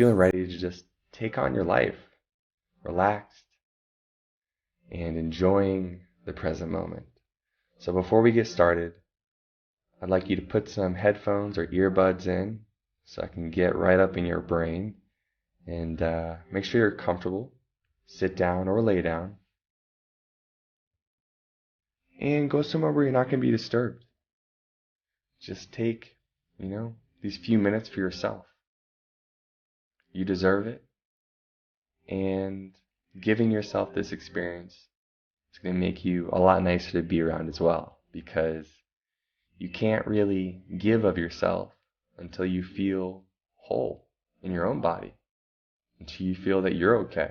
feeling ready to just take on your life, relaxed, and enjoying the present moment. So before we get started, I'd like you to put some headphones or earbuds in so I can get right up in your brain and make sure you're comfortable. Sit down or lay down and go somewhere where you're not going to be disturbed. Just take, these few minutes for yourself. You deserve it. And giving yourself this experience is going to make you a lot nicer to be around as well, because you can't really give of yourself until you feel whole in your own body, until you feel that you're okay.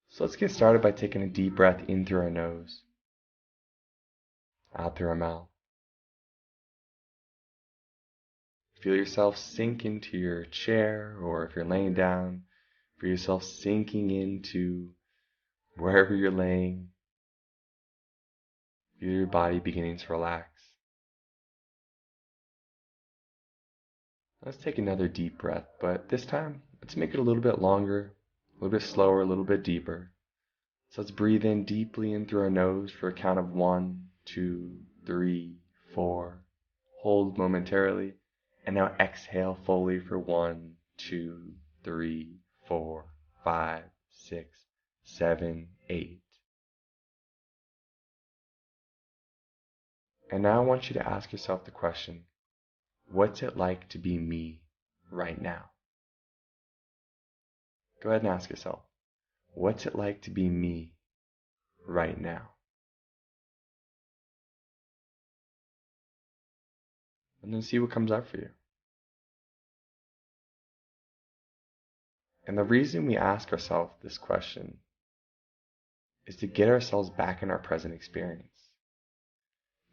So let's get started by taking a deep breath in through our nose, out through our mouth. Feel yourself sink into your chair, or if you're laying down, feel yourself sinking into wherever you're laying. Feel your body beginning to relax. Let's take another deep breath, but this time, let's make it a little bit longer, a little bit slower, a little bit deeper. So let's breathe in deeply in through our nose for a count of 1, 2, 3, 4. Hold momentarily. And now exhale fully for 1, 2, 3, 4, 5, 6, 7, 8. And now I want you to ask yourself the question, what's it like to be me right now? Go ahead and ask yourself, what's it like to be me right now? And then see what comes up for you. And the reason we ask ourselves this question is to get ourselves back in our present experience.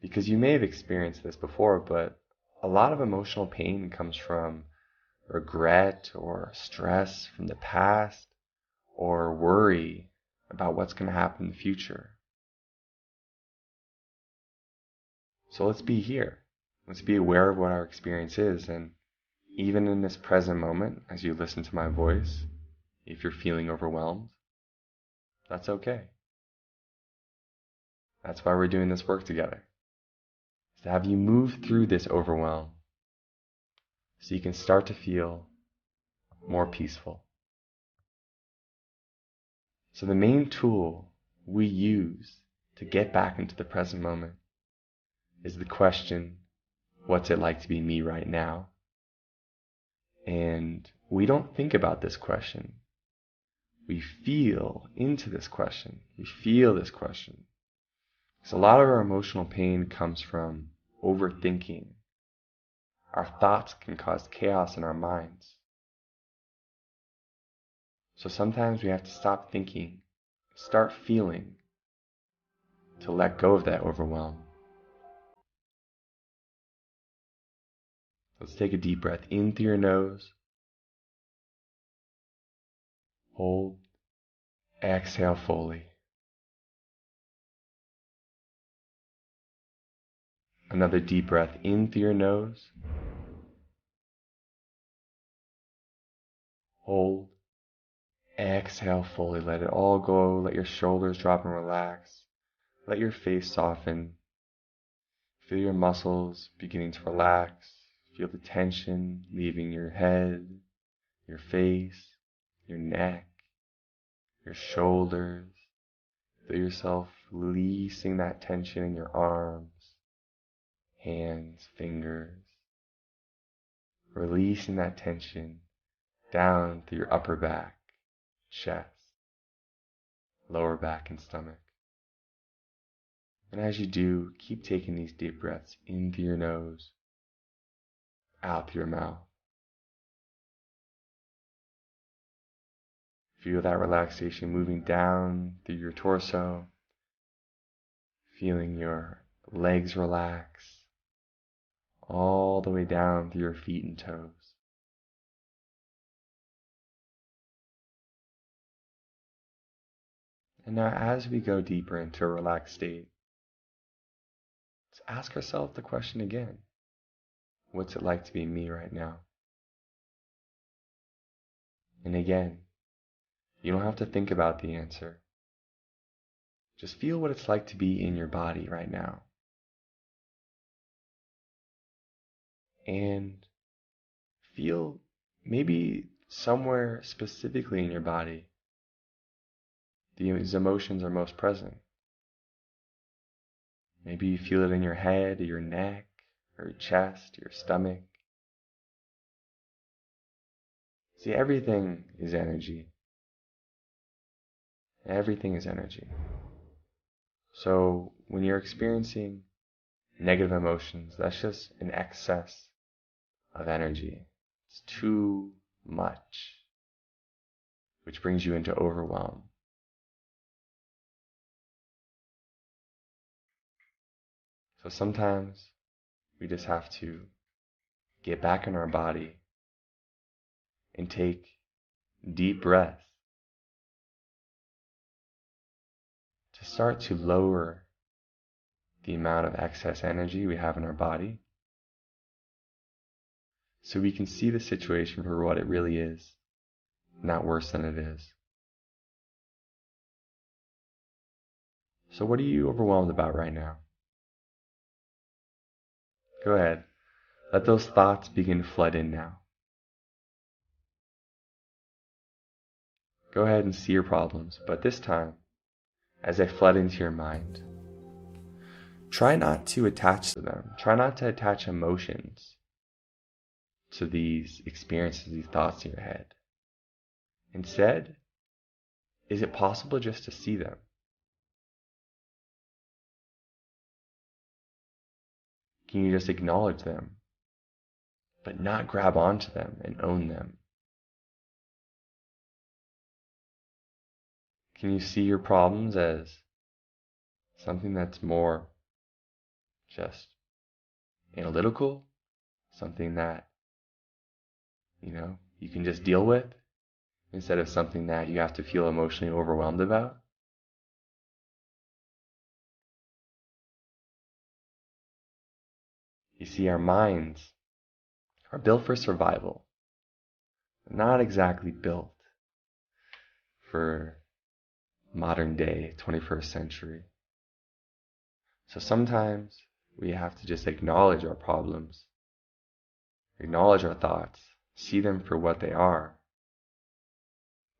Because you may have experienced this before, but a lot of emotional pain comes from regret or stress from the past or worry about what's going to happen in the future. So let's be here. Let's be aware of what our experience is, and even in this present moment, as you listen to my voice, if you're feeling overwhelmed, that's okay. That's why we're doing this work together. Is to have you move through this overwhelm so you can start to feel more peaceful. So the main tool we use to get back into the present moment is the question, what's it like to be me right now? And we don't think about this question. We feel into this question. We feel this question. Because a lot of our emotional pain comes from overthinking. Our thoughts can cause chaos in our minds. So sometimes we have to stop thinking, start feeling, to let go of that overwhelm. Let's take a deep breath in through your nose. Hold. Exhale fully. Another deep breath in through your nose. Hold. Exhale fully. Let it all go. Let your shoulders drop and relax. Let your face soften. Feel your muscles beginning to relax. Feel the tension leaving your head, your face, your neck, your shoulders. Feel yourself releasing that tension in your arms, hands, fingers. Releasing that tension down through your upper back, chest, lower back, and stomach. And as you do, keep taking these deep breaths in through your nose, out through your mouth. Feel that relaxation moving down through your torso, feeling your legs relax, all the way down through your feet and toes. And now as we go deeper into a relaxed state, let's ask ourselves the question again. What's it like to be me right now? And again, you don't have to think about the answer. Just feel what it's like to be in your body right now. And feel maybe somewhere specifically in your body these emotions are most present. Maybe you feel it in your head, your neck, or your chest, your stomach. See, everything is energy. Everything is energy. So when you're experiencing negative emotions, that's just an excess of energy. It's too much, which brings you into overwhelm. So sometimes we just have to get back in our body and take deep breaths to start to lower the amount of excess energy we have in our body so we can see the situation for what it really is, not worse than it is. So what are you overwhelmed about right now? Go ahead. Let those thoughts begin to flood in now. Go ahead and see your problems, but this time, as they flood into your mind, try not to attach to them. Try not to attach emotions to these experiences, these thoughts in your head. Instead, is it possible just to see them? Can you just acknowledge them, but not grab onto them and own them? Can you see your problems as something that's more just analytical, something that, you can just deal with, instead of something that you have to feel emotionally overwhelmed about? You see, our minds are built for survival, not exactly built for modern day 21st century. So sometimes we have to just acknowledge our problems, acknowledge our thoughts, see them for what they are,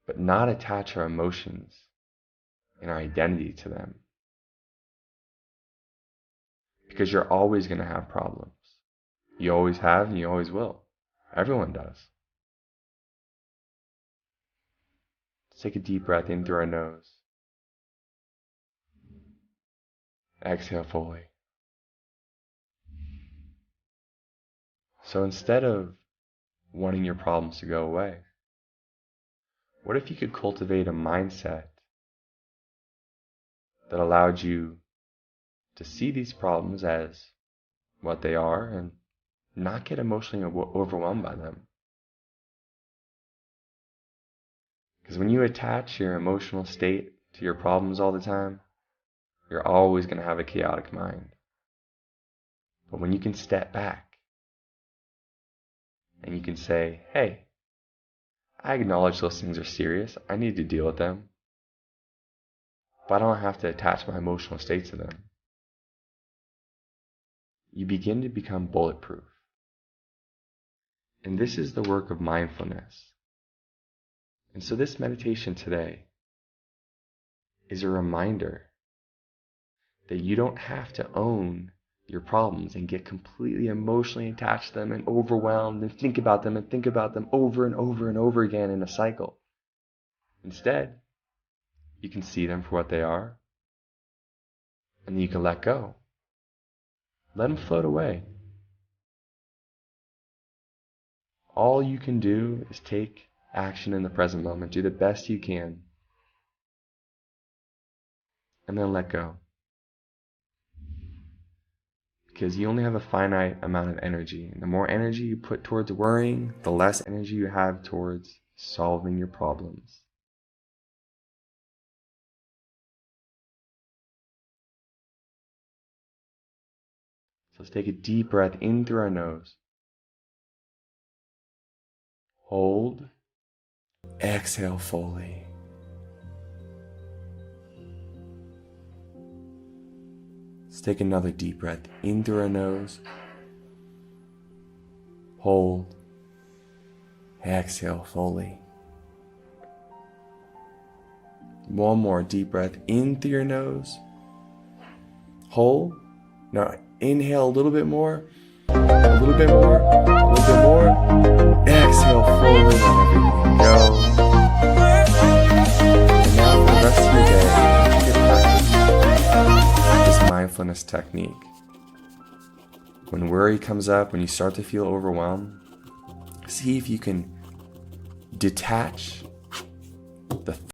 but not attach our emotions and our identity to them. Because you're always going to have problems. You always have and you always will. Everyone does. Let's take a deep breath in through our nose. Exhale fully. So instead of wanting your problems to go away, what if you could cultivate a mindset that allowed you to see these problems as what they are and not get emotionally overwhelmed by them? Because when you attach your emotional state to your problems all the time, you're always going to have a chaotic mind. But when you can step back and you can say, hey, I acknowledge those things are serious, I need to deal with them, but I don't have to attach my emotional state to them, you begin to become bulletproof. And this is the work of mindfulness. And so this meditation today is a reminder that you don't have to own your problems and get completely emotionally attached to them and overwhelmed and think about them over and over and over again in a cycle. Instead, you can see them for what they are, and then you can let go. Let them float away. All you can do is take action in the present moment. Do the best you can. And then let go. Because you only have a finite amount of energy. And the more energy you put towards worrying, the less energy you have towards solving your problems. So let's take a deep breath in through our nose. Hold. Exhale fully. Let's take another deep breath in through our nose. Hold. Exhale fully. One more deep breath in through your nose. Hold. Now inhale a little bit more. A little bit more. A little bit more. Exhale fully. Let everything go. And now for the rest of your day, you can practice this mindfulness technique. When worry comes up, when you start to feel overwhelmed, see if you can detach the